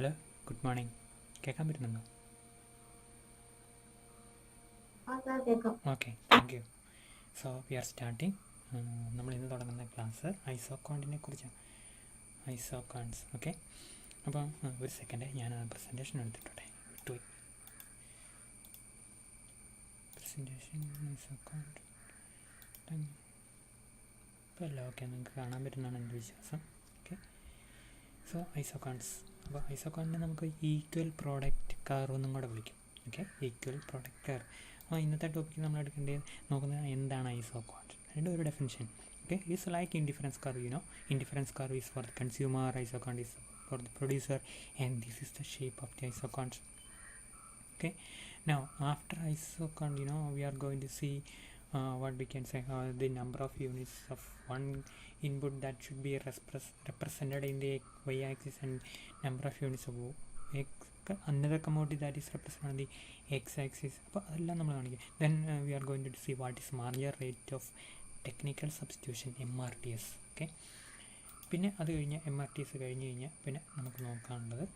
Hello, good morning. കേൾക്കാൻ പറ്റുന്നുണ്ടോ? Okay, thank you. So we R starting. നമ്മൾ ഇന്ന് തുടങ്ങുന്ന ക്ലാസ് ഐസോക്വാണ്ടിനെ കുറിച്ചാണ്. ഐസോക്വാണ്ട്സ്. ഓക്കെ, അപ്പം ഒരു സെക്കൻഡ് ഞാൻ പ്രസൻറ്റേഷൻ എടുത്തിട്ടോട്ടെ. വിട്ടുപോയി. പ്രസൻറ്റേഷൻ ഐസോക്വാണ്ട് ഇപ്പോൾ അല്ല. ഓക്കെ, നിങ്ങൾക്ക് കാണാൻ പറ്റുന്നതാണ് എൻ്റെ വിശ്വാസം. Okay, so isoquants. അപ്പോൾ ഐസോക്വാണ്ടിനെ നമുക്ക് ഈക്വൽ പ്രോഡക്റ്റ് കർവ് എന്നും കൂടെ വിളിക്കും. Okay, equal product curve. അപ്പോൾ ഇന്നത്തെ ടോപ്പിക്ക് നമ്മൾ നോക്കുന്നത് എന്താണ് ഐസോക്വാണ്ട്. അതിൻ്റെ ഒരു definition. Okay, it's like indifference curve. Indifference curve is for the consumer, isoquant is for the producer, and this is the shape of the isoquant. Okay, now after isoquant, we are going to see what we can say, the number of units of one input that should be represented in the y-axis, and number of units of another commodity that is represented on the x-axis. അപ്പോൾ അതെല്ലാം നമ്മൾ കാണിക്കും. Then we are going to see what is marginal rate of technical substitution, MRTS. Okay, പിന്നെ അത് കഴിഞ്ഞ് MRTS കഴിഞ്ഞ് കഴിഞ്ഞാൽ പിന്നെ നമുക്ക് നോക്കാനുള്ളത്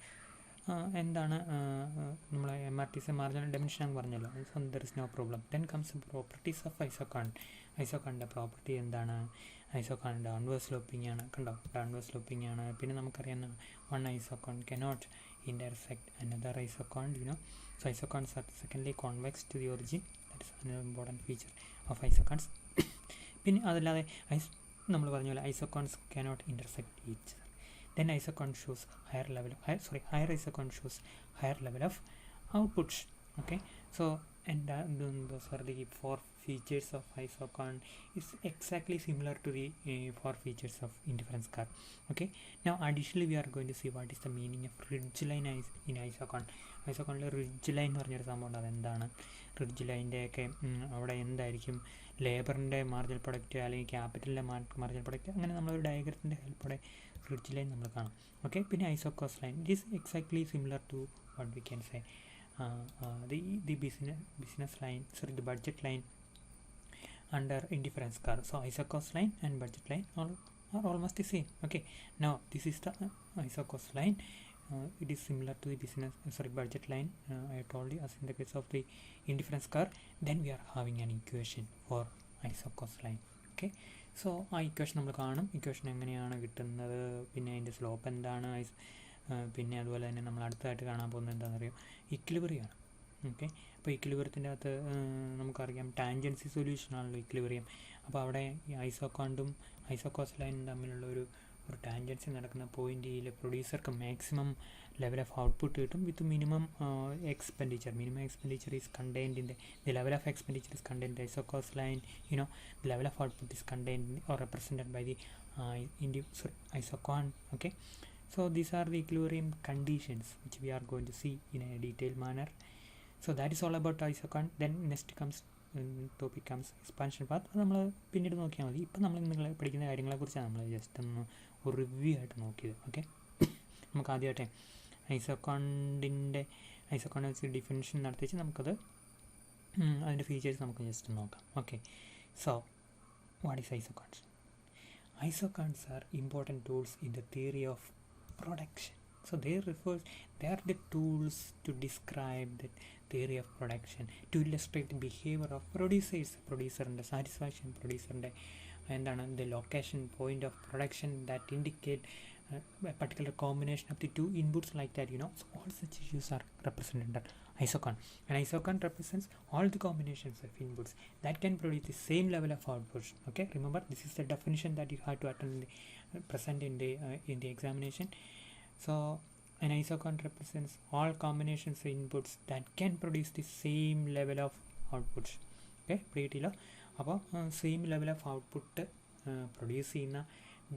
എന്താണ് നമ്മൾ MRTS മാർജിനൽ ഡെഫിനിഷൻ എന്ന് പറഞ്ഞല്ലോ. So there is no problem. Then comes properties of isoquant. ഐസോക്വാണ്ടിൻ്റെ പ്രോപ്പർട്ടി എന്താണ്? ഐസോക്വാണ്ട് ഡൗൺവേർഡ് സ്ലോപ്പിംഗ് ആണ്. കണ്ടോ, ഡൗൺവേർഡ് സ്ലോപ്പിംഗ് ആണ്. പിന്നെ നമുക്കറിയാം one ഐസോക്വാണ്ട് cannot intersect another isoquant. So isoquants are secondly convex to the origin. That is another important feature of isoquants. പിന്നെ അതല്ലാതെ നമ്മൾ പറഞ്ഞ പോലെ isoquants cannot intersect each other. Then isoquant shows higher isoquant shows higher level of outputs. Okay, so and those are the four features of isoquant. Is exactly similar to the four features of indifference curve. Okay, now additionally we are going to see what is the meaning of ridge line in isoquant. ഐസോക്വാണ്ടിൽ ridge line എന്ന് പറഞ്ഞൊരു സംഭവം ഉണ്ട്. അതെന്താണ് ridge ലൈൻ്റെയൊക്കെ അവിടെ എന്തായിരിക്കും ലേബറിൻ്റെ marginal product അല്ലെങ്കിൽ ക്യാപിറ്റലിൻ്റെ marginal product, അങ്ങനെ നമ്മളൊരു ഡയഗ്രത്തിൻ്റെ ഹെൽപ്പോടെ റിഡ്ജ് ലൈൻ നമ്മൾ കാണാം. ഓക്കെ, പിന്നെ isocost line. It is exactly similar to what we can say the business line, the budget line under indifference curve. So isocost line and budget line are almost the same. Okay, now this is the isocost line. It is similar to the budget line. I told you, as in the case of the indifference curve. Then we are having an equation for isocost line. Okay, so ആ equation നമ്മൾ കാണും. Equation എങ്ങനെയാണ് കിട്ടുന്നത്, പിന്നെ അതിൻ്റെ slope എന്താണ്, പിന്നെ അതുപോലെ തന്നെ നമ്മൾ അടുത്തതായിട്ട് കാണാൻ പോകുന്നത് എന്താണെന്ന് അറിയാം, ഇക്വിലിബ്രിയമാണ്. ഓക്കെ, അപ്പോൾ ഇക്വിലിബ്രിയത്തിൻ്റെ അകത്ത് നമുക്കറിയാം ടാൻജൻസി സൊല്യൂഷനാണല്ലോ ഇക്വിലിബ്രിയം. അപ്പോൾ അവിടെ ഈ ഐസോക്വാണ്ടും ഐസോക്കോസ് ലൈനും തമ്മിലുള്ള ഒരു ടാൻജൻസി നടക്കുന്ന പോയിന്റിൽ പ്രൊഡ്യൂസർക്ക് മാക്സിമം ലെവൽ ഓഫ് ഔട്ട്പുട്ട് കിട്ടും with minimum expenditure. Minimum expenditure is contained in the level of expenditure is contained in the isocost line. The level of output is contained or represented by the isoquant. Okay, so these are the equilibrium conditions which we are going to see in a detailed manner. So that is all about isoquant. Then next topic comes expansion path. അത് നമ്മൾ പിന്നീട് നോക്കിയാൽ മതി. ഇപ്പം നമ്മൾ നിങ്ങൾ പഠിക്കുന്ന കാര്യങ്ങളെക്കുറിച്ചാണ് നമ്മൾ ജസ്റ്റ് ഒന്ന് ഒരു റിവ്യൂ ആയിട്ട് നോക്കിയത്. ഓക്കെ, നമുക്ക് ആദ്യമായിട്ട് ഐസോക്വാണ്ടിൻ്റെ വെച്ച് ഡിഫിനിഷൻ നടത്തിച്ച് നമുക്കത് അതിൻ്റെ ഫീച്ചേഴ്സ് നമുക്ക് ജസ്റ്റ് നോക്കാം. Okay, so what is isoquants? Isoquants are important tools in the theory of production. So they are the tools to describe the theory of production, to illustrate the behavior of producers. Producerൻ്റെ satisfaction, പ്രൊഡ്യൂസറിൻ്റെ എന്താണ് the location point of production that indicate a particular combination of the two inputs like that. So all such issues are represented under isoquant. And isoquant represents all the combinations of inputs that can produce the same level of outputs. Okay, remember this is the definition that you have to attend present in the examination. So an isoquant represents all combinations of inputs that can produce the same level of outputs. Okay, പ്രീതിയിലോ അപ്പോൾ same level of output produce ചെയ്യുന്ന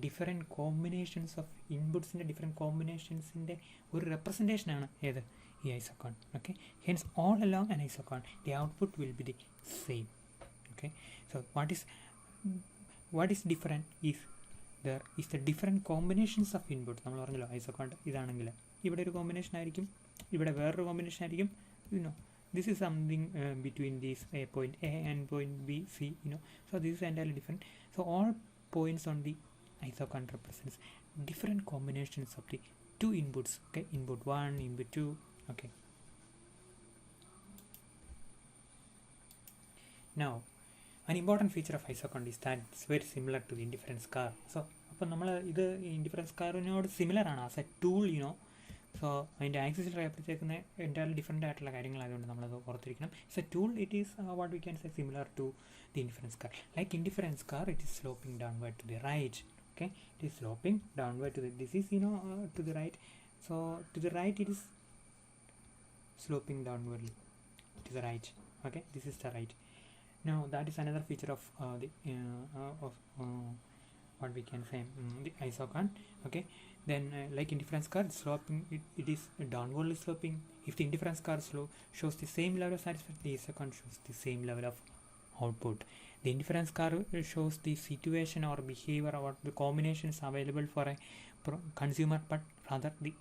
different combinations of ഇൻപുട്സിൻ്റെ different കോമ്പിനേഷൻസിൻ്റെ ഒരു റെപ്രസെൻറ്റേഷനാണ് ഏത് ഈ ഐസോക്വാണ്ട്. Okay, hence all along an ഐസോക്വാണ്ട് the output will be the same. Okay, so what is different is there is the different combinations of inputs. നമ്മൾ പറഞ്ഞല്ലോ ഐസോക്വാണ്ട് ഇതാണെങ്കിൽ ഇവിടെ ഒരു combination ആയിരിക്കും, ഇവിടെ വേറൊരു കോമ്പിനേഷൻ ആയിരിക്കും. This is something between these point A and point B, C. So this is entirely different. So all points on the isoquant represents different combinations of the two inputs, okay, input 1, input 2, okay. Now an important feature of Isoquant is that it's very similar to the indifference car. So അപ്പോൾ നമ്മൾ ഇത് indifference കാറിനോട് similar ആണ് as a tool you know. So അതിൻ്റെ ആക്സിസിൽ റെപ്ലിച്ചേക്കുന്ന entirely different ആയിട്ടുള്ള കാര്യങ്ങളായതുകൊണ്ട് നമ്മളത് ഓർത്തിരിക്കണം. It's a tool, it is what we can say similar to the indifference car. Like indifference car, it is sloping downward to the right. Okay, it is sloping downward to the, this is to the right. So to the right it is sloping downwardly to the right. Okay, this is the right. Now that is another feature of what we can say the Isoquant. Okay, then like indifference car sloping, it is downwardly sloping. If the indifference car shows the same level of satisfaction, the Isoquant shows the same level of output. The indifference car shows the situation or behavior or the combinations available for a consumer, but rather the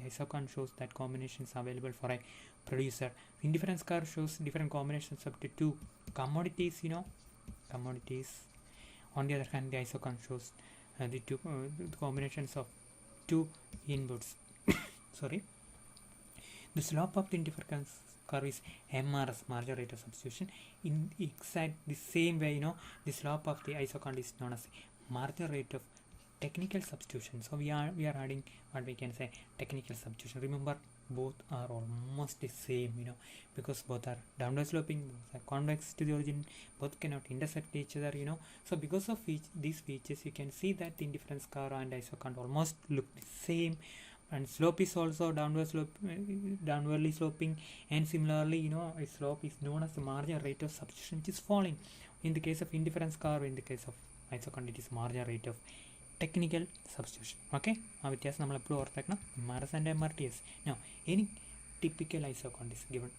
Isoquant shows that combinations available for a producer. The indifference car shows different combinations up to two commodities, commodities. On the other hand, the Isoquant shows the two the combinations of two inputs. Sorry. The slope of the indifference curve is MRS, marginal rate of substitution. In exact the same way, the slope of the Isoquant is known as marginal rate of technical substitution. So we are adding what we can say technical substitution. Remember, both are almost the same, because both are downward sloping, both are convex to the origin, both cannot intersect each other, So because of these features, you can see that the indifference curve and Isoquant almost look the same. And slope is also downwardly sloping, and similarly, a slope is known as the marginal rate of substitution, which is falling. In the case of indifference curve, in the case of Isoquant, it is marginal rate of technical substitution. Okay, ആ വ്യത്യാസം നമ്മൾ എപ്പോഴും ഓർത്തേക്കണം, MRS and MRTS. Now, any typical Isoquant is given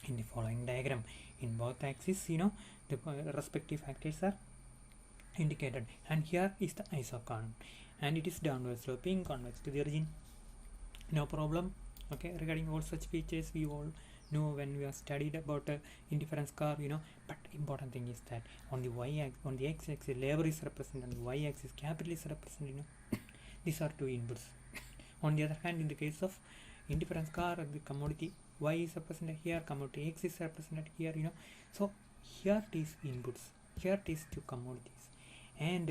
in the following diagram. In both axes, the respective factors are indicated, and here is the Isoquant, and it is downward sloping, convex to the origin, no problem. Okay, regarding all such features we all know when we have studied about indifference curve, but important thing is that on the on the x-axis labor is represented, on the y-axis capital is represented, these are two inputs. On the other hand, in the case of indifference curve, the commodity y is represented here, commodity x is represented here, so here it is inputs, here it is two commodities. And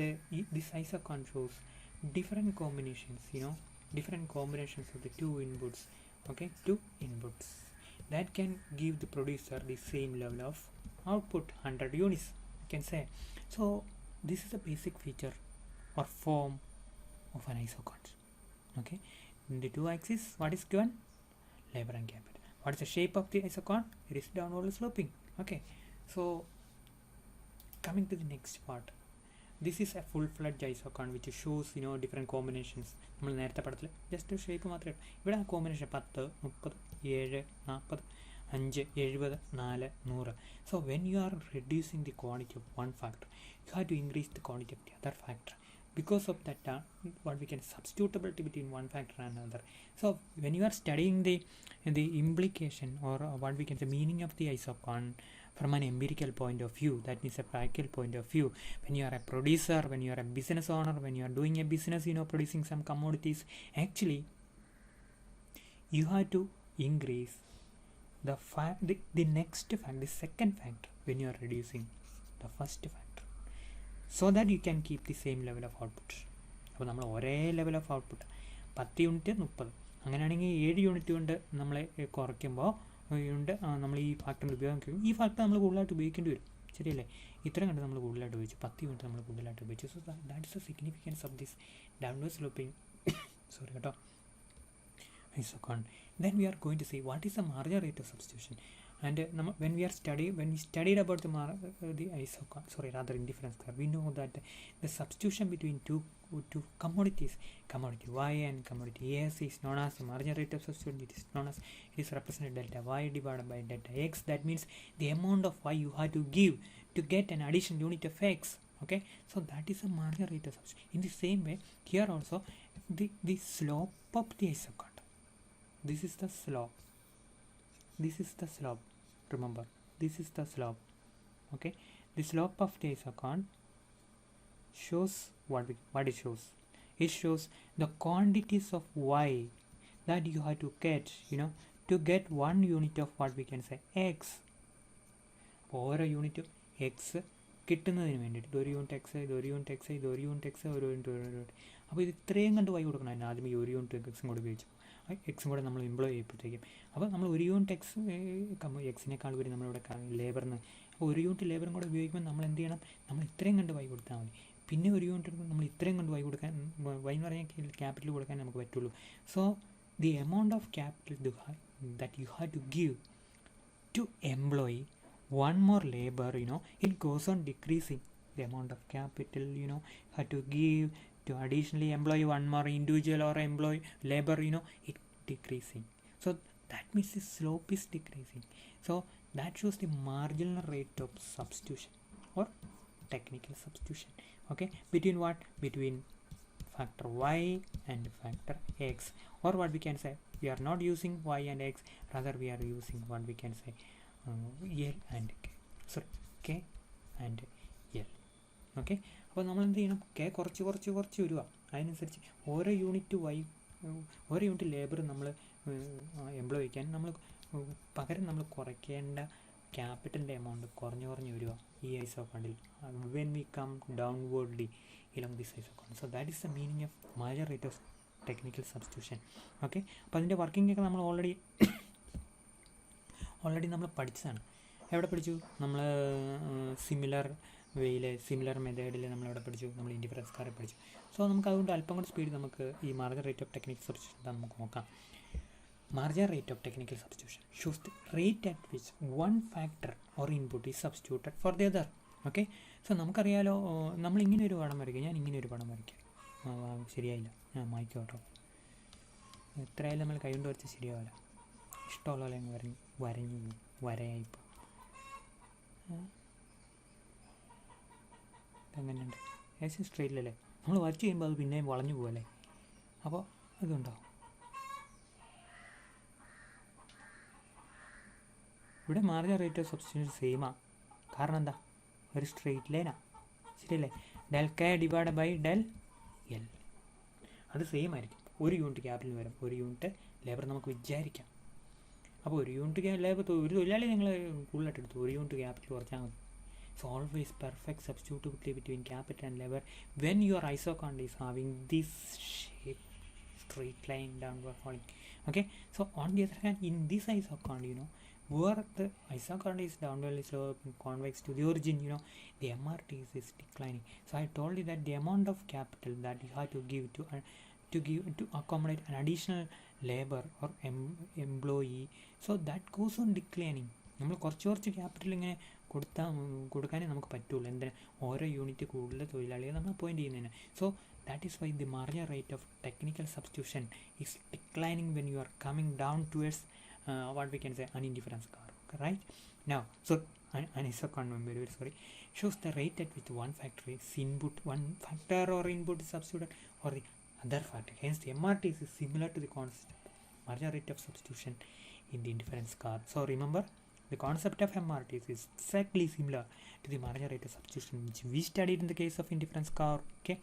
this Isoquant shows different combinations, different combinations of the two inputs. Okay, two inputs that can give the producer the same level of output, 100 units, you can say. So this is a basic feature or form of an Isoquant. Okay, in the two axes, what is given? Labor and capital. What is the shape of the Isoquant? It is downward sloping. Okay, so coming to the next part. This is a full-fledged Isoquant which shows different combinations. നമ്മൾ നേരത്തെ പടത്തിൽ just shape മാത്രമേ ഇവിടെ ആ combination 10, 30, 7, 40, 5, 70, 4, 100. So when you are reducing the quantity of one factor, you have to increase the quantity of the other factor. Because of that, what we can substitutability between one factor and another. So when you are studying the implication or what we can say meaning of the Isoquant from an empirical point of view, that means a practical point of view, when you are a producer, when you are a business owner, when you are doing a business, producing some commodities, actually you have to increase the next factor, the second factor, when you are reducing the first factor, so that you can keep the same level of output. അപ്പോൾ നമ്മൾ ഒരേ level of output 10 unit 30, അങ്ങനെയാണെങ്കിൽ 7 unit കൊണ്ട് നമ്മളെ കുറയ്ക്കുമ്പോൾ നമ്മൾ ഈ ഫാക്ടറിൽ ഉപയോഗിക്കും. ഈ ഫാക്ടർ നമ്മൾ കൂടുതലായിട്ട് ഉപയോഗിക്കേണ്ടി വരും, ശരിയല്ലേ? ഇത്രയും കണ്ട് നമ്മൾ കൂടുതലായിട്ട് ഉപയോഗിച്ചു, 10 യൂണിറ്റ് നമ്മൾ കൂടുതലായിട്ട് ഉപയോഗിച്ചു. So that is the significance of this downward sloping sorry കേട്ടോ Isoquant. Then we are going to see what is the marginal rate of substitution. And when we studied about the Isoquant, indifference curve, we know that the substitution between two commodities, commodity Y and commodity S, is known as the marginal rate of substitution. It is represented delta Y divided by delta X. That means the amount of Y you have to give to get an additional unit of X. Okay, so that is a marginal rate of substitution. In the same way, here also the slope of the Isoquant. This is the slope. This is the slope. Remember, this is the slope. Okay, the slope of the Isoquant shows what it shows. It shows the quantities of y that you have to get, to get 1 unit of what we can say x. ഓരോ യൂണിറ്റും X കിട്ടുന്നതിന് വേണ്ടിയിട്ട് ഇതൊരു unit X, ഇതൊരു unit X, ഇതൊരു unit X, ഒരു unit. അപ്പോൾ ഇത് ഇത്രയും കണ്ട് വൈ കൊടുക്കണം. ആദ്യം ഈ ഒരു യൂണിറ്റ് എക്സും കൂടെ ഉപയോഗിച്ചു, എക്സും കൂടെ നമ്മൾ എംപ്ലോയ് ചെയ്യുമ്പോഴത്തേക്കും അപ്പോൾ നമ്മൾ ഒരു യൂണിറ്റ് എക്സിനേക്കാൾ വരെ നമ്മളിവിടെ ലേബറിന് ഒരു യൂണിറ്റ് ലേബറും കൂടെ ഉപയോഗിക്കുമ്പോൾ നമ്മൾ എന്ത് ചെയ്യണം, നമ്മൾ ഇത്രയും കണ്ട് വൈ കൊടുത്താൽ മതി. പിന്നെ ഒരു യൂണിറ്റ് നമ്മൾ ഇത്രയും കണ്ട് വൈ കൊടുക്കാൻ, വൈ എന്ന് പറഞ്ഞാൽ ക്യാപിറ്റൽ കൊടുക്കാൻ നമുക്ക് പറ്റുള്ളൂ. So the amount of capital that you have to give to employee one more labor, it goes on decreasing. The amount of capital, have to give to additionally employ one more individual or employee labor, it decreasing. So that means the slope is decreasing. So that shows the marginal rate of substitution or technical substitution. Okay, between what? Between factor y and factor x, or what we can say, we are not using y and x, rather we are using what we can say L and K, sorry, K and L. Okay, അപ്പോൾ നമ്മൾ എന്ത് ചെയ്യണം, K കുറച്ച് വരിക. അതിനനുസരിച്ച് ഓരോ unit labour നമ്മൾ employ ചെയ്യാൻ നമ്മൾ പകരം നമ്മൾ കുറയ്ക്കേണ്ട ക്യാപിറ്റലിൻ്റെ എമൗണ്ട് കുറഞ്ഞു വരിക ഈ ഐസോക്കണ്ടിൽ when we come downwardly along this isoquant. So that is the meaning of major rate of technical substitution. Okay, അപ്പോൾ അതിൻ്റെ വർക്കിംഗ് ഒക്കെ നമ്മൾ ഓൾറെഡി നമ്മൾ പഠിച്ചതാണ്. എവിടെ പഠിച്ചു? നമ്മൾ സിമിലർ മെത്തേഡിൽ നമ്മളെവിടെ പഠിച്ചു? നമ്മൾ ഇൻഡിഫറൻസ് കാറെ പഠിച്ചു. സോ നമുക്ക് അതുകൊണ്ട് അല്പം കൂടി സ്പീഡ് നമുക്ക് ഈ margin rate of technical substitution എന്താ നമുക്ക് നോക്കാം. Marginal rate of technical substitution shows the rate at which one factor or input is substituted for the other. Okay, so നമുക്കറിയാലോ, നമ്മൾ ഇങ്ങനെ ഒരു പടം വരയ്ക്കുക, ഞാൻ ഇങ്ങനെ ഒരു പടം വരയ്ക്കാം. ശരിയായില്ല, ഞാൻ മായ്ക്കും കേട്ടോ. എത്രയായാലും നമ്മൾ കൈ കൊണ്ട് വരച്ച് ശരിയാവില്ല. ഇഷ്ടമുള്ള പോലെ അങ്ങ് വരയായിപ്പോൾ എങ്ങനെയുണ്ട്? ഏകദേശം സ്ട്രെയിറ്റിലല്ലേ? നമ്മൾ വരച്ച് കഴിയുമ്പോൾ അത് പിന്നെയും വളഞ്ഞു പോകല്ലേ? അപ്പോൾ അതുണ്ടോ? ഇവിടെ മാർജിൻ റേറ്റ് ഓഫ് സബ്സ്റ്റിറ്റ്യൂഷൻ സെയിമാണ്. കാരണം എന്താ? ഒരു സ്ട്രെയിറ്റ് ലൈനാണ്, ശരിയല്ലേ? Del K divide by del L, അത് സെയിം ആയിരിക്കും. ഒരു യൂണിറ്റ് ക്യാപിറ്റൽ വരും, ഒരു യൂണിറ്റ് ലേബർ നമുക്ക് വിചാരിക്കാം. അപ്പോൾ ഒരു യൂണിറ്റ് ലേബർ, ഒരു തൊഴിലാളി നിങ്ങൾ കൂടുതലായിട്ട് എടുത്തു, ഒരു യൂണിറ്റ് ക്യാപിറ്റൽ കുറച്ചാൽ മതി. So always perfect substitutability between capital and labor when your isoquant is having this shape, straight line downward falling. Okay, so on the other hand, in this isoquant, where the isoquant is downwardly slope convex to the origin, the MRT is declining. So I told you that the amount of capital that you have to give to accommodate an additional labor or employee, so that goes on declining. നമ്മൾ കുറച്ച് capital ഇങ്ങനെ കൊടുക്കാനേ നമുക്ക് പറ്റുള്ളൂ. എന്തിനാ? ഓരോ unit കൂടുതൽ തൊഴിലാളികൾ നമ്മൾ അപ്പോയിൻറ്റ് ചെയ്യുന്നതിന്. So that is why the marginal rate of technical substitution is declining when you are coming down towards what we can say an indifference curve. Right now, so an isoquant, very sorry, shows the rate at which one factor or input is substituted or the other factor. Hence the MRT is similar to the constant marginal rate of substitution in the indifference curve. So remember, the concept of MRT is exactly similar to the marginal rate of substitution which we studied in the case of indifference curve. Okay,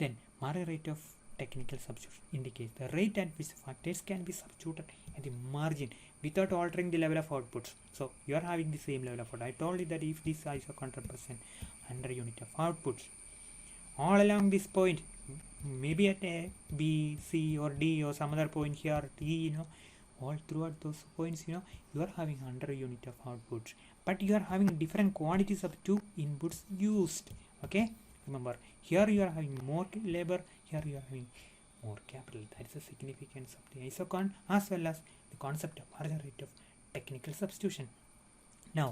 then marginal rate of technical substitution indicates the rate at which factors can be substituted at the margin without altering the level of outputs. So you are having the same level of output. I told you that if this isoquant represents 100 unit of outputs all along this point, maybe at A, B, C or D or some other point here, T, all throughout those points, you are having 100 unit of outputs, but you are having different quantities of two inputs used. Okay, remember, here you are having more labor, here you are having more capital. That is the significance of the isoquant as well as the concept of marginal rate of technical substitution. Now,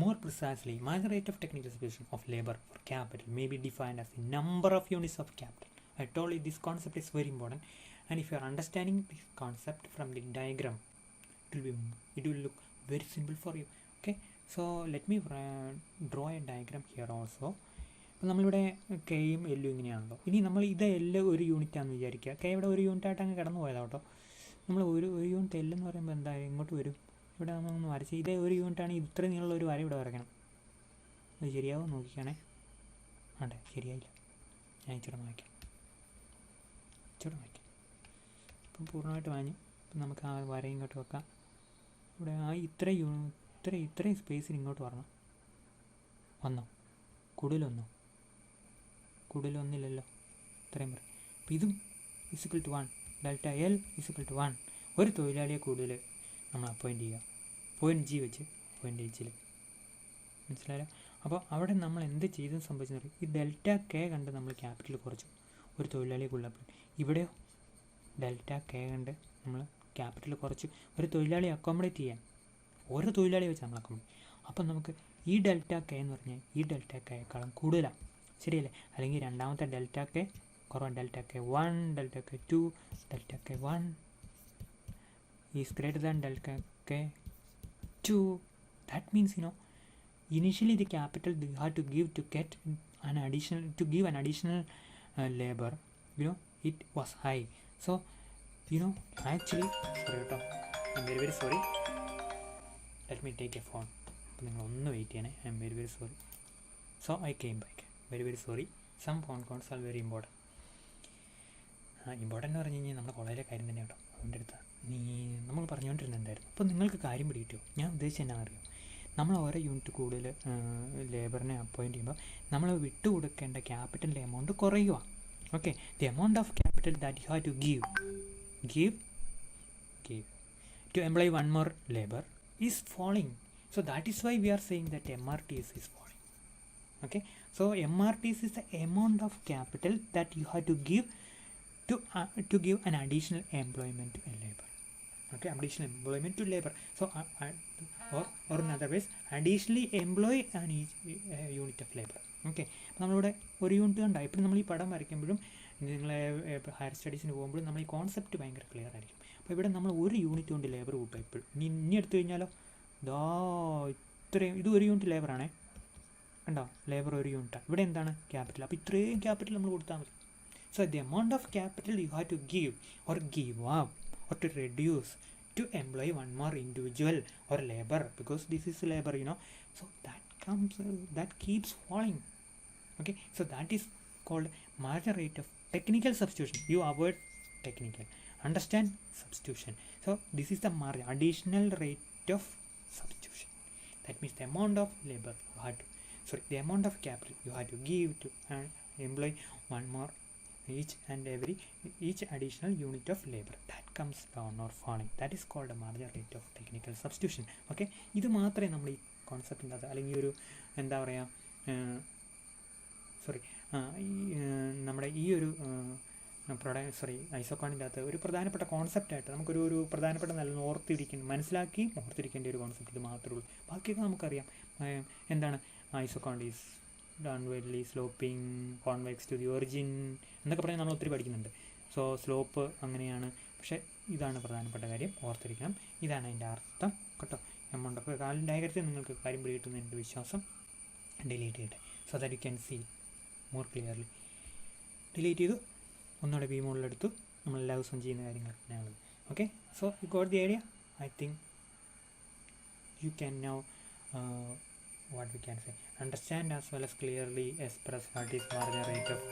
more precisely, marginal rate of technical substitution of labor or capital may be defined as the number of units of capital. I told you this concept is very important, and if you are understanding this concept from the diagram, it will look very simple for you. Okay, so let me draw a diagram here also. അപ്പോൾ നമ്മളിവിടെ കെയും എല്ലും ഇങ്ങനെയാണല്ലോ. ഇനി നമ്മൾ ഇത് എല്ല് ഒരു യൂണിറ്റാണെന്ന് വിചാരിക്കുക. കെ ഇവിടെ ഒരു യൂണിറ്റായിട്ട് അങ്ങ് കിടന്നു പോയതാണ് കേട്ടോ. നമ്മൾ ഒരു യൂണിറ്റ് എല്ലെന്ന് പറയുമ്പോൾ എന്തായാലും ഇങ്ങോട്ട് വരും, ഇവിടെ നമ്മളൊന്ന് വരച്ച് ഇതേ ഒരു യൂണിറ്റാണ്, ഇത്ര നീളമുള്ള ഒരു വര ഇവിടെ വരയ്ക്കണം. അത് ശരിയാവും നോക്കിക്കാണേ. ആണ്ടെ ശരിയായില്ല. ഞാൻ ഇച്ചിരി വായിക്കാം. ഇപ്പം പൂർണ്ണമായിട്ട് വാങ്ങി. ഇപ്പം നമുക്ക് ആ വര ഇങ്ങോട്ട് വെക്കാം. ഇവിടെ ആ ഇത്രയും സ്പേസിൽ ഇങ്ങോട്ട് വരണം. വന്നോ? കൂടുതലൊന്നില്ലല്ലോ. ഇത്രയും വരെ. അപ്പോൾ ഇതും is equal to 1, delta L is equal to 1. ഒരു തൊഴിലാളിയെ കൂടുതൽ നമ്മൾ അപ്പോയിൻറ്റ് ചെയ്യുക. പോയിൻറ്റ് ജി വെച്ച് പോയിൻറ്റ് എച്ചിൽ. മനസ്സിലായോ? അപ്പോൾ അവിടെ നമ്മൾ എന്ത് ചെയ്തെന്ന് സംഭവിച്ചെന്ന് പറയും. ഈ ഡെൽറ്റ കെ കണ്ട് നമ്മൾ ക്യാപിറ്റൽ കുറച്ചു, ഒരു തൊഴിലാളിയെ കൂടുതൽ. ഇവിടെയോ ഡെൽറ്റ കെ കണ്ട് നമ്മൾ ക്യാപിറ്റൽ കുറച്ച് ഒരു തൊഴിലാളിയെ അക്കോമഡേറ്റ് ചെയ്യാൻ, ഓരോ തൊഴിലാളിയെ വെച്ച് നമ്മൾ അക്കോമഡേറ്റ്. അപ്പം നമുക്ക് ഈ ഡെൽറ്റ കെ എന്ന് പറഞ്ഞാൽ ഈ ഡെൽറ്റ കെക്കാളും കൂടുതലാണ്, ശരിയല്ലേ? അല്ലെങ്കിൽ രണ്ടാമത്തെ ഡെൽറ്റ കെ കുറവാണ്. Delta K 1, delta K 2, delta K 1 is greater than delta K 2. That means, initially the capital they had to give to get an additional labor, it was high. So, actually, sorry, I'm very sorry. Let me take a phone. Wait, I'm very sorry. So I came back. Very sorry. Some phone calls are very important. Important എന്ന് പറഞ്ഞു കഴിഞ്ഞാൽ നമ്മുടെ കോളേജിലെ കാര്യം തന്നെ കേട്ടോ. അതുകൊണ്ട് എടുത്താൽ നമ്മൾ പറഞ്ഞുകൊണ്ടിരുന്നുണ്ടായിരുന്നു. അപ്പോൾ നിങ്ങൾക്ക് കാര്യം പിടികിട്ടോ? ഞാൻ ഉദ്ദേശിച്ചത് എന്നാ അറിയാം, നമ്മൾ ഓരോ യൂണിറ്റ് കൂടുതൽ ലേബറിനെ അപ്പോയിൻറ്റ് ചെയ്യുമ്പോൾ നമ്മൾ വിട്ടുകൊടുക്കേണ്ട ക്യാപിറ്റലിൻ്റെ എമൗണ്ട് കുറയുക. Okay, the amount of capital that you have to give to employ one more labor is falling. So that is why we are saying that MRTS is falling. Okay, so MRTS is the amount of capital that you have to give to give an additional employment to a labor. Okay, additional employment to labor. So or in other ways, additionally employ an unit of labor. Okay, നമ്മളിവിടെ ഒരു unit കണ്ടാൽ ഇപ്പം നമ്മൾ ഈ പടം വരയ്ക്കുമ്പോഴും നിങ്ങളെ higher സ്റ്റഡീസിന് പോകുമ്പോഴും നമ്മൾ ഈ കോൺസെപ്റ്റ് ഭയങ്കര ക്ലിയർ ആയിരിക്കും. അപ്പോൾ ഇവിടെ നമ്മൾ ഒരു യൂണിറ്റ് കൊണ്ട് ലേബർ കൂട്ടുക എപ്പോഴും. ഇനി എടുത്തു കഴിഞ്ഞാലോ ഇത്രയും, ഇത് ഒരു യൂണിറ്റ് ലേബറാണേ, കണ്ടോ? ലേബർ ഒരു യൂണിറ്റാണ്. ഇവിടെ എന്താണ്? ക്യാപിറ്റൽ. അപ്പോൾ ഇത്രയും ക്യാപിറ്റൽ നമ്മൾ കൊടുത്താൽ മതി. So the amount of capital you have to give up or to reduce to employ one more individual or labor, because this is labor, so that keeps falling. Okay, so that is called margin rate of technical substitution. You avoid technical, understand substitution. So this is the margin, additional rate of substitution. That means the amount of labor the amount of capital you have to give to employ one more each additional unit of labor that comes down or falling. That is called a margin rate of technical substitution. Okay, ഇത് മാത്രമേ നമ്മൾ ഈ കോൺസെപ്റ്റിൻ്റെ അകത്ത്, അല്ലെങ്കിൽ ഒരു എന്താ പറയുക, നമ്മുടെ ഈ ഒരു ഐസോക്വാണ്ടിൻ്റെ അകത്ത് ഒരു പ്രധാനപ്പെട്ട കോൺസെപ്റ്റായിട്ട് നമുക്കൊരു പ്രധാനപ്പെട്ട നല്ല ഓർത്തിരിക്കേണ്ട ഒരു കോൺസെപ്റ്റ് ഇത് മാത്രമേ ഉള്ളൂ. ബാക്കിയൊക്കെ നമുക്കറിയാം. എന്താണ് isoquant is downwardly sloping convex to the origin എന്നൊക്കെ പറഞ്ഞാൽ നമ്മൾ ഒത്തിരി പഠിക്കുന്നുണ്ട്. സോ സ്ലോപ്പ് അങ്ങനെയാണ്, പക്ഷേ ഇതാണ് പ്രധാനപ്പെട്ട കാര്യം, ഓർത്തിരിക്കണം. ഇതാണ് അതിൻ്റെ അർത്ഥം കേട്ടോ. എമൗണ്ട് ഓഫ് കാലിൻ ഡയഗ്രത്തിൽ നിങ്ങൾക്ക് കാര്യം പിടികിട്ടുന്ന എൻ്റെ വിശ്വാസം. ഡിലീറ്റ് ചെയ്യട്ടെ, so that you can see more clearly. Delete ചെയ്തു, ഒന്നുകൂടെ വി മോഡിലെടുത്തു. നമ്മൾ എല്ലാ ദിവസവും ചെയ്യുന്ന കാര്യങ്ങൾ തന്നെയാണത്. Okay, so you got the idea. I think you can now what we can say, understand as well as clearly express what is margin rate of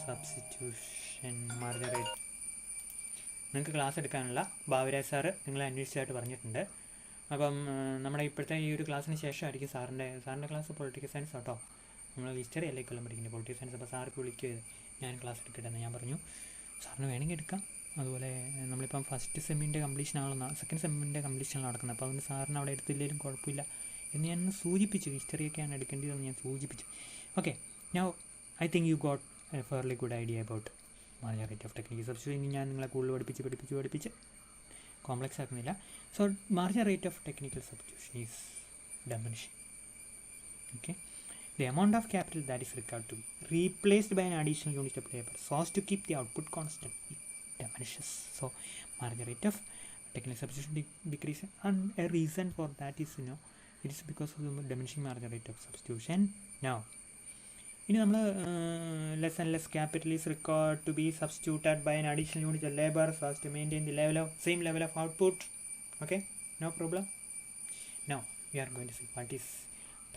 substitution. margin rate നിങ്ങൾക്ക് class എടുക്കാനുള്ള Baburaj sir നിങ്ങളെ അന്വേഷിച്ചതായിട്ട് പറഞ്ഞിട്ടുണ്ട്. അപ്പം നമ്മുടെ ഇപ്പോഴത്തെ ഈ ഒരു ക്ലാസ്സിന് ശേഷമായിരിക്കും സാറിൻ്റെ ക്ലാസ് പൊളിറ്റിക്കൽ സയൻസ് കേട്ടോ. നമ്മൾ ഹിസ്റ്ററി അല്ലേ കൊല്ലം പഠിക്കുന്നത്, പൊളിറ്റിക്കൽ സയൻസ്. അപ്പോൾ സാർക്ക് വിളിക്കുകയത് ഞാൻ ക്ലാസ് എടുക്കട്ടെ എന്ന് ഞാൻ പറഞ്ഞു. സാറിന് വേണമെങ്കിൽ എടുക്കാം. അതുപോലെ നമ്മളിപ്പം ഫസ്റ്റ് സെമ്മിൻ്റെ കംപ്ലീഷനാണല്ലോ, സെക്കൻഡ് സെമ്മിൻ്റെ കംപ്ലീഷനാണ് നടക്കുന്നത്. അപ്പോൾ അതുകൊണ്ട് സാറിന് അവിടെ എടുത്തില്ലെങ്കിലും കുഴപ്പമില്ല എന്ന് ഞാൻ സൂചിപ്പിച്ചു. ഹിസ്റ്ററിയൊക്കെയാണ് എടുക്കേണ്ടതെന്ന് ഞാൻ സൂചിപ്പിച്ചു. Okay, now I think you got a fairly good idea about margin rate of technical substitution. ഇനി ഞാൻ നിങ്ങളെ കൂടുതൽ പഠിപ്പിച്ച് കോംപ്ലക്സ് ആക്കുന്നില്ല. So margin rate of technical substitution is diminishing. Okay, the amount of capital that is required to be replaced by an additional unit of labor so as to keep the output constant, it diminishes. So margin rate of technical substitution decreases, and a reason for that is it is because of the diminishing margin rate of substitution. Now ഇനി നമ്മൾ less and less capital is required to be substituted by an additional unit of labor so as to maintain the same level of output. Okay, no problem. Now we are going to see what is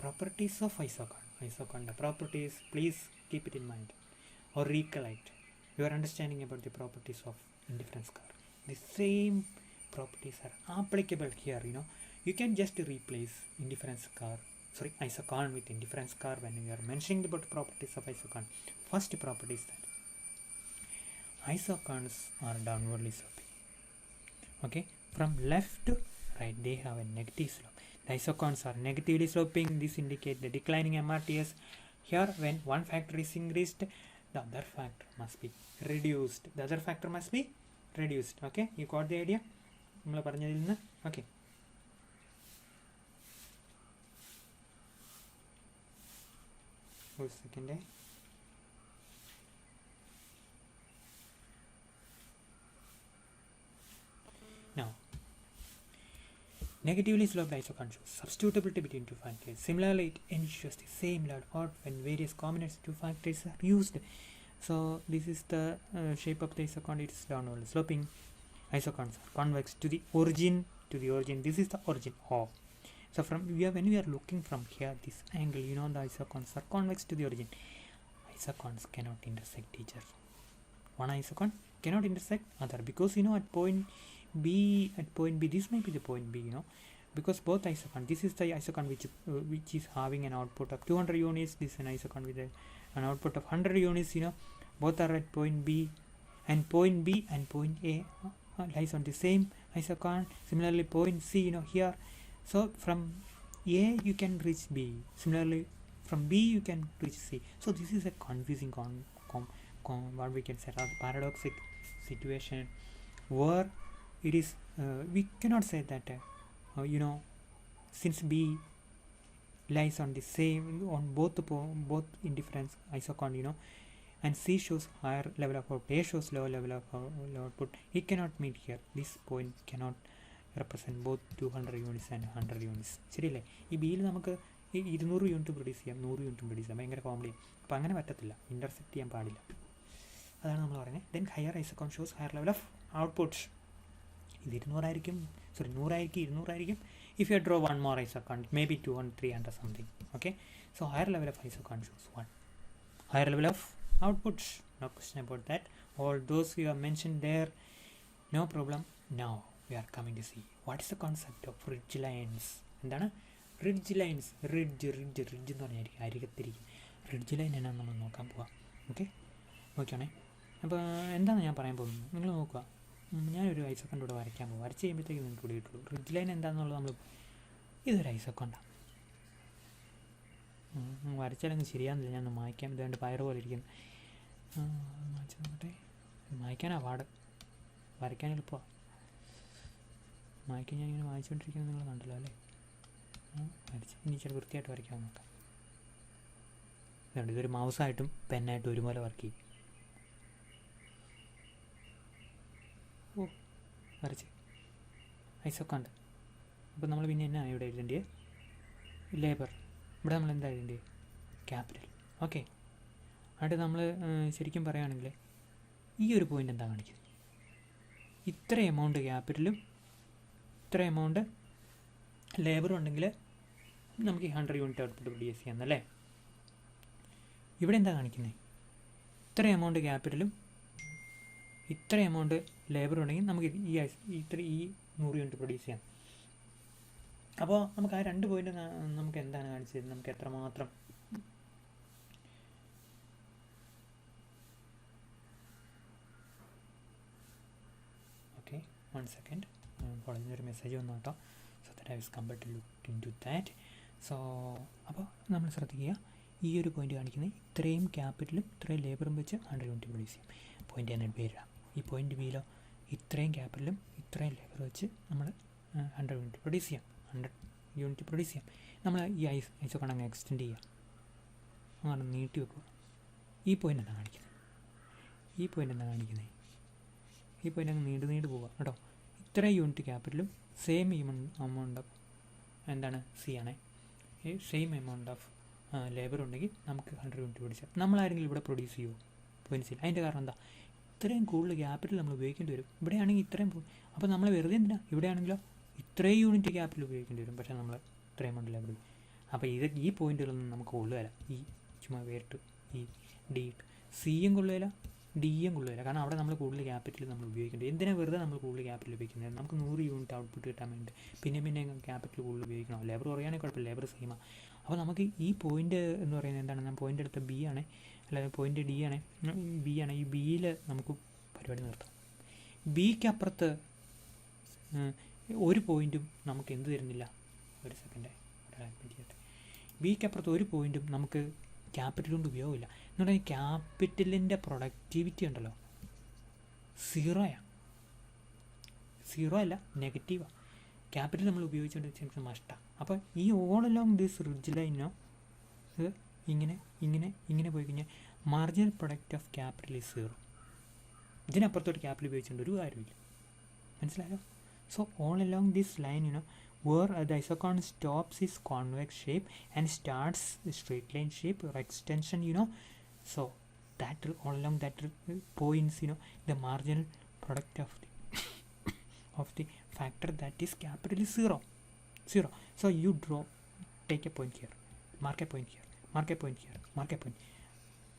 properties of Isoquant. Isoquant properties, please keep it in mind or recollect your understanding about the properties of indifference curve. The same properties are applicable here. You can just replace isoquant with indifference curve when you are mentioning about the properties of isoquant. First property is that isoquants are downwardly sloping. Okay, from left to right they have a negative slope. The isoquants are negatively sloping. This indicates the declining MRTS. Here, when one factor is increased, the other factor must be reduced. Okay, you got the idea? Okay. One second. Now, negatively sloped isoquant shows substitutability between two factors. Similarly, it ensures the same level of when various combinations of two factors are used. So this is the shape of the isoquant. It is downward sloping. Isoquants are convex to the origin. This is the origin of. So when we are looking from here, this angle, the isoquants are convex to the origin. Isoquants cannot intersect each other. One isoquant cannot intersect other because at point B, this may be the point B, because both isoquant. This is the isoquant which is having an output of 200 units. This is an isoquant with an output of 100 units. Both are at point B, and point B and point A lies on the same isoquant. Similarly, point C, here. So from A you can reach B. Similarly, from B you can reach C. So this is a confusing what we can say paradoxic situation where it is we cannot say that since B lies on the same on both indifference isoquant, and C shows higher level of output, A shows lower level of output, it cannot meet here. This point cannot represent both 200 units and 100 units. ശരിയല്ലേ? ഈ ബിയിൽ നമുക്ക് 200 unit produce ചെയ്യാം, 100 unit produce ചെയ്യാം. ഭയങ്കര comedy. അപ്പോൾ അങ്ങനെ പറ്റത്തില്ല, ഇൻ്റർസെക്റ്റ് ചെയ്യാൻ പാടില്ല. അതാണ് നമ്മൾ പറയുന്നത്. Then higher isoquant shows higher level of output. ഇത് 200 ആയിരിക്കും, 200 ആയിരിക്കും. If you draw one more isoquant, maybe 200, 300 something. Okay, so higher level of isoquant shows one higher level of output. No question about that. All those we have mentioned there, no problem. Now we are coming to see what is the concept of ridge lines. എന്താണ് ridge lines? Ridge എന്ന് പറഞ്ഞാൽ അരികത്തിരിക്കും. Ridge line എന്നാന്ന് നമ്മൾ നോക്കാൻ പോവാം. ഓക്കെയാണേ. അപ്പോൾ എന്താണ് ഞാൻ പറയാൻ പോകുന്നത് നിങ്ങൾ നോക്കുക. ഞാനൊരു ഐസോക്കണ്ട് ഇവിടെ വരയ്ക്കാൻ പോകും. വരച്ച് കഴിയുമ്പോഴത്തേക്ക് നിങ്ങൾക്ക് ഇവിടെ കിട്ടുള്ളൂ. റിഡ്ജ് ലൈൻ എന്താണെന്നുള്ളത് നമ്മൾ ഇതൊരു ഐസോക്കണ്ടാണ്. വരച്ചാലൊന്നും ശരിയാകുന്നില്ല. ഞാൻ മായ്ക്കാൻ ഇതുകൊണ്ട് പയർ പോലെ ഇരിക്കുന്നു. മായ്ച്ച് നോക്കട്ടെ. മായ്ക്കാനാണ് പാട്, വരയ്ക്കാൻ എളുപ്പമാണ്. മായ്ക്കാൻ ഞാനിങ്ങനെ വായിച്ചുകൊണ്ടിരിക്കുന്നത് നിങ്ങൾ കണ്ടല്ലോ അല്ലേ? വരച്ച് ഇനി ഇച്ചിരി വൃത്തിയായിട്ട് വരയ്ക്കാൻ നോക്കാം. ഇതുണ്ട്, ഇതൊരു മൗസായിട്ടും പെന്നായിട്ടും ഒരുപോലെ വർക്ക് ചെയ്യും. വരച്ച് ഐസോക്കണ്ട്. അപ്പോൾ നമ്മൾ പിന്നെ എന്നാണ് ഇവിടെ എഴുതേണ്ടത്? ലേബർ. ഇവിടെ നമ്മൾ എന്താ എഴുതേണ്ടത്? ക്യാപിറ്റൽ. ഓക്കെ. എന്നിട്ട് നമ്മൾ ശരിക്കും പറയുകയാണെങ്കിൽ ഈ ഒരു പോയിൻ്റ് എന്താ കാണിക്കുന്നത്? ഇത്ര എമൗണ്ട് ക്യാപിറ്റലും ഇത്ര എമൗണ്ട് ലേബറും ഉണ്ടെങ്കിൽ നമുക്ക് ഈ 100 യൂണിറ്റ് ഔട്ട്പുട്ട് പ്രൊഡ്യൂസ് ചെയ്യാമെന്നല്ലേ? ഇവിടെ എന്താ കാണിക്കുന്നത്? ഇത്ര എമൗണ്ട് ക്യാപിറ്റലും ഇത്ര എമൗണ്ട് ലേബർ ഉണ്ടെങ്കിൽ നമുക്ക് ഈ 100 യൂണിറ്റ് പ്രൊഡ്യൂസ് ചെയ്യാം. അപ്പോൾ നമുക്ക് ആ 2 പോയിൻ്റ് നമുക്ക് എന്താണ് കാണിച്ചത്? നമുക്ക് എത്രമാത്രം ഓക്കെ, 1 സെക്കൻഡ്. കോളേജിൽ ഒരു മെസ്സേജ് വന്നു കേട്ടോ. So that I was compelled to look into that. So അപ്പോൾ നമ്മൾ ശ്രദ്ധിക്കുക, ഈ ഒരു പോയിൻ്റ് കാണിക്കുന്നത് ഇത്രയും ക്യാപിറ്റലും ഇത്രയും ലേബറും വെച്ച് 100 യൂണിറ്റ് പ്രൊഡ്യൂസ് ചെയ്യും. പോയിൻ്റ് എന്നെ പേരിടാം. ഈ പോയിൻ്റ് ബിയിലോ ഇത്രയും ക്യാപിറ്റലും ഇത്രയും ലേബർ വെച്ച് നമ്മൾ 100 യൂണിറ്റ് പ്രൊഡ്യൂസ് ചെയ്യാം. 100 യൂണിറ്റ് പ്രൊഡ്യൂസ് ചെയ്യാം. നമ്മൾ ഈ ഐസോക്കണ്ട് അങ്ങ് എക്സ്റ്റെൻഡ് ചെയ്യുക, അങ്ങനെ നീട്ടി വെക്കുക. ഈ പോയിൻ്റ് എന്താ കാണിക്കുന്നത്? ഈ പോയിൻ്റ് അങ്ങ് നീണ്ടു പോവുക കേട്ടോ. ഇത്രയും യൂണിറ്റ് ക്യാപിറ്റലും സെയിം എമൗണ്ട് ഓഫ് എന്താണ് സി ആണേ, സെയിം എമൗണ്ട് ഓഫ് ലേബർ ഉണ്ടെങ്കിൽ നമുക്ക് 100 യൂണിറ്റ് പ്രൊഡ്യൂസ് ചെയ്യാം. നമ്മളാരെങ്കിലും ഇവിടെ പ്രൊഡ്യൂസ് ചെയ്യുമോ? പോയിൻറ്റ്സ് ഇല്ല. അതിൻ്റെ കാരണം എന്താ? ഇത്രയും കൂടുതൽ ക്യാപിറ്റൽ നമ്മൾ ഉപയോഗിക്കേണ്ടി വരും. ഇവിടെയാണെങ്കിൽ ഇത്രയും അപ്പോൾ നമ്മൾ വെറുതെ എന്തിനാ? ഇവിടെയാണെങ്കിലോ ഇത്രയും യൂണിറ്റ് ക്യാപിറ്റൽ ഉപയോഗിക്കേണ്ടി വരും. പക്ഷേ നമ്മൾ ഇത്രയും എമൗണ്ട് ലേബർ. അപ്പോൾ ഈ പോയിന്റുകളൊന്നും നമുക്ക് കൊള്ളുകയില്ല. ഈ ചുമ്മാ വേറിട്ട് ഈ ഡി സിയും കൊള്ളുകയില്ല, ഡിയും കൊള്ളുകയില്ല. കാരണം അവിടെ നമ്മൾ കൂടുതൽ ക്യാപിറ്റൽ നമ്മൾ ഉപയോഗിക്കേണ്ടത്. എന്തിനാണ് വെറുതെ നമ്മൾ കൂടുതൽ ക്യാപിറ്റൽ ഉപയോഗിക്കുന്നത്? നമുക്ക് 100 യൂണിറ്റ് ഔട്ട്പുട്ട് കിട്ടാൻ വേണ്ടി പിന്നെ ക്യാപിറ്റൽ കൂടുതൽ ഉപയോഗിക്കണം. ലേബർ കുറയാണെങ്കിൽ കുഴപ്പമില്ല, ലേബർ സെയിമാണ്. അപ്പോൾ നമുക്ക് ഈ പോയിന്റ് എന്ന് പറയുന്നത് എന്താണ്? ഞാൻ പോയിന്റ് എടുത്ത ബി ആണ്, അല്ലാതെ പോയിന്റ് ഡി ആണ്, ബി ആണ്. ഈ ബിയിൽ നമുക്ക് പരിപാടി നിർത്താം. ബിക്ക് അപ്പുറത്ത് ഒരു പോയിന്റും നമുക്ക് എന്ത് തരുന്നില്ല? ഒരു സെക്കൻഡ്, ബിക്ക് അപ്പുറത്ത് ഒരു പോയിന്റും നമുക്ക് ക്യാപിറ്റൽ കൊണ്ട് ഉപയോഗമില്ല. എന്ന് പറഞ്ഞാൽ ക്യാപിറ്റലിൻ്റെ പ്രൊഡക്ടിവിറ്റി ഉണ്ടല്ലോ, 0 അല്ല, നെഗറ്റീവാണ്. ക്യാപിറ്റൽ നമ്മൾ ഉപയോഗിച്ചുകൊണ്ട് നഷ്ടമാണ്. അപ്പോൾ ഈ ഓൾ അലോങ് ദിസ് റിഡ്ജ് ലൈനോ ഇത് ഇങ്ങനെ പോയി കഴിഞ്ഞാൽ marginal product of capital is 0. ഇതിനപ്പുറത്തോട്ട് ക്യാപിറ്റൽ ഉപയോഗിച്ചുകൊണ്ട് ഒരു കാര്യമില്ല. മനസ്സിലായോ? So all along this line where the isoquant stops is convex shape and starts straight line shape or extension, so that all along that points the marginal product of the factor that is capital is 0. So you take a point here, mark a point here, mark a point here, mark a point,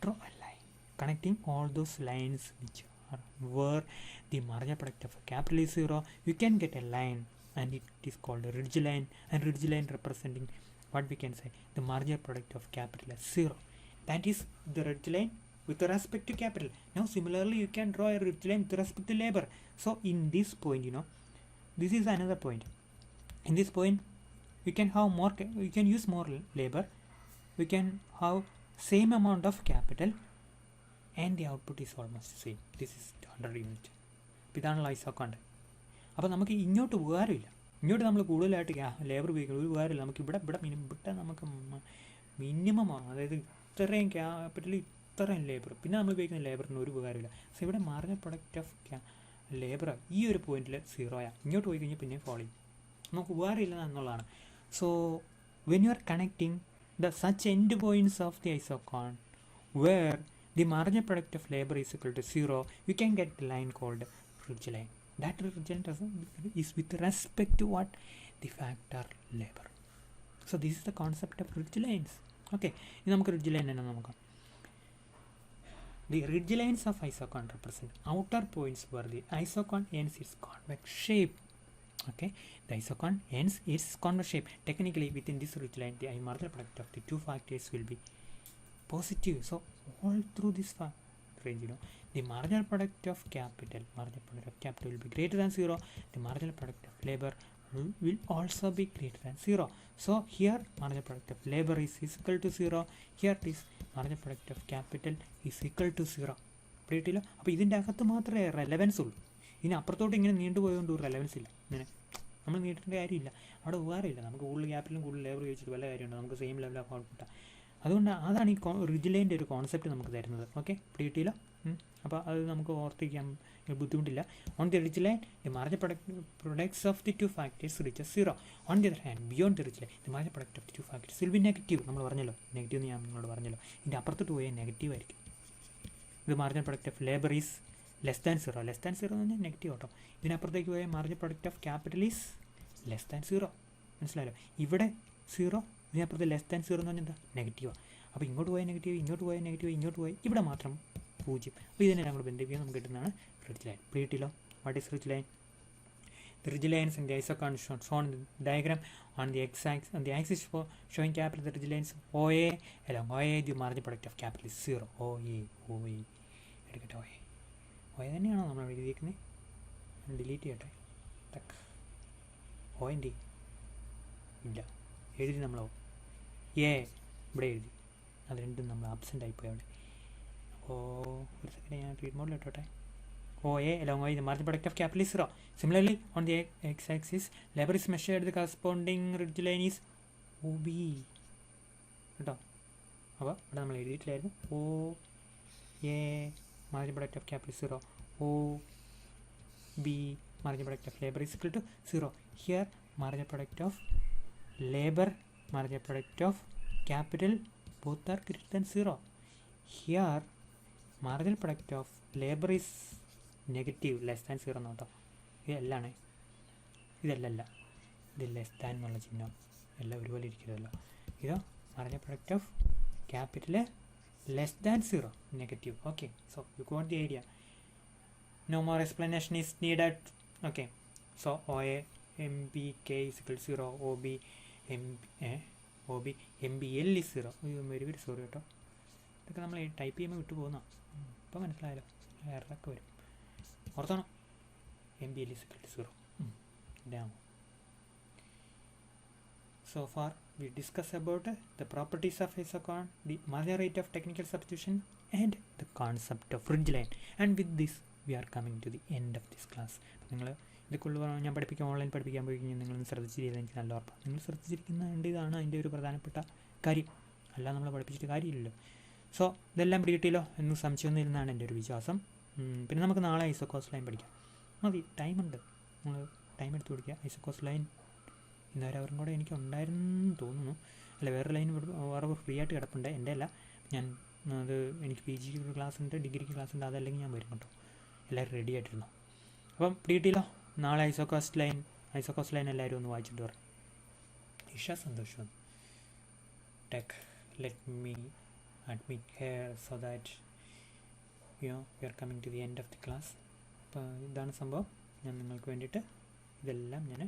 draw a line connecting all those lines which are where the marginal product of capital is 0. You can get a line and it is called a ridge line, and ridge line representing what we can say the marginal product of capital as 0. That is the ridge line with respect to capital. Now similarly you can draw a ridge line with respect to labor. So in this point, this is another point. In this point we can have more, we can use more labor, we can have same amount of capital, and the output is almost the same. This is 100 unit. ഇതാണല്ലോ ഐസോക്വാന്റ്. അപ്പോൾ നമുക്ക് ഇങ്ങോട്ട് ഉപകാരമില്ല. ഇങ്ങോട്ട് നമ്മൾ കൂടുതലായിട്ട് labour ഉപയോഗിക്കണം, ഒരു ഉപകാരമില്ല. നമുക്ക് ഇവിടെ നമുക്ക് മിനിമമാണ്, അതായത് ഇത്രയും ക്യാപിറ്റൽ ഇത്രയും ലേബർ, പിന്നെ നമ്മൾ ഉപയോഗിക്കുന്ന ലേബറിന് ഒരു ഉപകാരമില്ല. സോ ഇവിടെ മാർജിനൽ പ്രൊഡക്റ്റ് ഓഫ് ലേബർ ഈ ഒരു പോയിന്റിൽ 0. ഇങ്ങോട്ട് പോയി കഴിഞ്ഞാൽ പിന്നെ ഫോളോ ചെയ്യും, നമുക്ക് ഉപകാരമില്ല എന്നുള്ളതാണ്. So when you are connecting the such end points of the isoquant where the marginal product of labor is equal to 0, you can get the line called ridge line. That ridge line is with respect to what? The factor labor. So this is the concept of ridge lines. Okay, ഇനി നമുക്ക് ridge line തന്നെ നോക്കാം. The ridge lines of isoquant represent outer points where the isoquant ends its convex shape. Okay, the isoquant ends its convex shape. Technically within this ridge line the marginal product of the two factors will be positive. So all through this range, the marginal product of capital will be greater than 0. The marginal product of labor will also be greater than 0. So here marginal product of labor is equal to 0. Here this marginal product of capital is equal to 0. പ്രീട്ടില്ല. അപ്പോൾ ഇതിൻ്റെ അകത്ത് മാത്രമേ relevance ഉള്ളൂ. ഇനി അപ്പുറത്തോട്ട് ഇങ്ങനെ നീണ്ടുപോയതുകൊണ്ട് ഒരു relevance ഇല്ല. ഇങ്ങനെ നമ്മൾ നീട്ടേണ്ട കാര്യമില്ല, അവിടെ ഉപകാരമില്ല. നമുക്ക് കൂടുതൽ ക്യാപിറ്റലും കൂടുതൽ ലേബർ ഉപയോഗിച്ചിട്ട് വല്ല കാര്യമുണ്ട്, നമുക്ക് സെയിം ലെവൽ ഓഫ് ഔട്ട്പുട്ടാണ്. അതുകൊണ്ട് അതാണ് ഈ റിഡ്ജ് ലൈൻ്റെ ഒരു കോൺസെപ്റ്റ് നമുക്ക് തരുന്നത്. ഓക്കെ, പിടിയിട്ടില്ല. അപ്പോൾ അത് നമുക്ക് ഓർത്തിക്കാൻ ബുദ്ധിമുട്ടില്ല. On the ridge line the marginal products of the two factors reaches 0. On the other hand beyond the ridge line the marginal product of the two factors will be negative. നമ്മൾ പറഞ്ഞല്ലോ negative എന്ന് ഞാൻ നിങ്ങളോട് പറഞ്ഞല്ലോ. ഇതിൻ്റെ അപ്പുറത്തോട്ട് പോയാൽ negative ആയിരിക്കും. ഇത് marginal product of labour is less than 0. Less than 0 എന്ന് പറഞ്ഞാൽ നെഗറ്റീവ് കേട്ടോ. ഇതിനപ്പുറത്തേക്ക് പോയാൽ marginal product of capital is less than 0. മനസ്സിലായല്ലോ? ഇവിടെ 0, ഇതിനപ്പുറത്ത് ലെസ് ദാൻ 0 എന്ന് പറഞ്ഞാൽ എന്താ? നെഗറ്റീവാണ്. അപ്പോൾ ഇങ്ങോട്ട് പോയാൽ നെഗറ്റീവ്, ഇങ്ങോട്ട് പോയാൽ നെഗറ്റീവ്, ഇങ്ങോട്ട് പോയാൽ ഇവിടെ മാത്രം 0. അപ്പോൾ ഇതിനെ ഞങ്ങൾ ബന്ധിപ്പിക്കാൻ നമുക്ക് കിട്ടുന്നതാണ് റിഡ്ജ് ലൈൻ. പിടിയിട്ടില്ലോ? What is ridge line? The ridge lines in the isoquant shown in the diagram on the x-axis, on the axis for showing capital, the ridge lines OA along OA the marginal product of capital is 0. OA എടുക്കട്ടെ. OA തന്നെയാണോ നമ്മൾ എഴുതിയിരിക്കുന്നത്? Delete ചെയ്യട്ടെ. OND ഇല്ല, എഴുതി നമ്മൾ A ഇവിടെ എഴുതി, അത് രണ്ടും നമ്മൾ ആബ്സെൻ്റ് ആയിപ്പോയി അവിടെ. അപ്പോൾ ഒരു സെക്കൻഡ് ഞാൻ റീഡ് മോഡിൽ ഇട്ടോട്ടെ. OA along OA the marginal product of capital is 0. Similarly on the x-axis labor is measured, the corresponding ridge line is OB കേട്ടോ. അപ്പോൾ ഇവിടെ നമ്മൾ എഴുതിയിട്ടില്ലായിരുന്നു. OA marginal product of capital is 0. OB marginal product of labor is equal to 0. Here marginal product of labor, marginal product of capital both are greater than 0. Here marginal product of labor is negative, less than 0 എന്ന് കേട്ടോ. ഇതല്ലാണ്, ഇതല്ല, ഇത് less than എന്നുള്ള ചിഹ്നം എല്ലാം ഒരുപോലെ ഇരിക്കുമല്ലോ. ഇതോ marginal product of capital less than 0 negative. Okay, so you got the idea. No more explanation is needed. Okay, so OA MBK is equal to 0, OB MBL is 0. Very sorry കേട്ടോ, ഇതൊക്കെ നമ്മൾ type ചെയ്യുമ്പോൾ വിട്ടു പോകുന്ന. ഇപ്പോൾ മനസ്സിലായല്ലോ, എററൊക്കെ വരും, ഓർത്തോണം. MBL is equal to 0. Down. So far we discussed about the properties of Isoquant, the marginal rate of technical substitution, and the concept of ridge line. And with this we are coming to the end of this class. നിങ്ങൾ ഇതൊക്കെയുള്ള ഞാൻ online പഠിപ്പിക്കാൻ പോയി കഴിഞ്ഞാൽ നിങ്ങളൊന്ന് ശ്രദ്ധിച്ചിരിക്കുന്നത് എനിക്ക് നല്ല ഉറപ്പാണ്. നിങ്ങൾ ശ്രദ്ധിച്ചിരിക്കുന്നതിൻ്റെ ഇതാണ് അതിൻ്റെ ഒരു പ്രധാനപ്പെട്ട കാര്യം, അല്ല നമ്മൾ പഠിപ്പിച്ചിട്ട് കാര്യമില്ലല്ലോ. സോ ഇതെല്ലാം പിടികിട്ടിയല്ലോ എന്ന് സംശയമൊന്നും ഇരുന്നാണ് എൻ്റെ ഒരു വിശ്വാസം. പിന്നെ നമുക്ക് നാളെ ഐസോക്കോസ് ലൈൻ പഠിക്കാം. മതി, ടൈമുണ്ട്, നമ്മൾ ടൈം എടുത്ത് പഠിക്കുക. ഐസോക്കോസ് ലൈൻ ഇന്നവരെ അവരും കൂടെ എനിക്ക് ഉണ്ടായിരുന്നു തോന്നുന്നു, അല്ല വേറെ ലൈൻ വേറെ ഫ്രീ ആയിട്ട് കിടപ്പുണ്ട്. എൻ്റെ അല്ല, ഞാൻ അത് എനിക്ക് PG ക്ലാസ് ഉണ്ട്, ഡിഗ്രിക്ക് ക്ലാസ് ഉണ്ട്, അതല്ലെങ്കിൽ ഞാൻ വരും കേട്ടോ. എല്ലാവരും റെഡി ആയിട്ടിരുന്നു. അപ്പം പിടിയിട്ടില്ലോ, നാളെ ഐസോക്കോസ് ലൈൻ എല്ലാവരും ഒന്ന് വായിച്ചിട്ട് പറഞ്ഞു. ഇഷ സന്തോഷം. Let me admit here so that we are coming to the end of the class. അപ്പോൾ ഇതാണ് സംഭവം. ഞാൻ നിങ്ങൾക്ക് വേണ്ടിയിട്ട് ഇതെല്ലാം ഞാൻ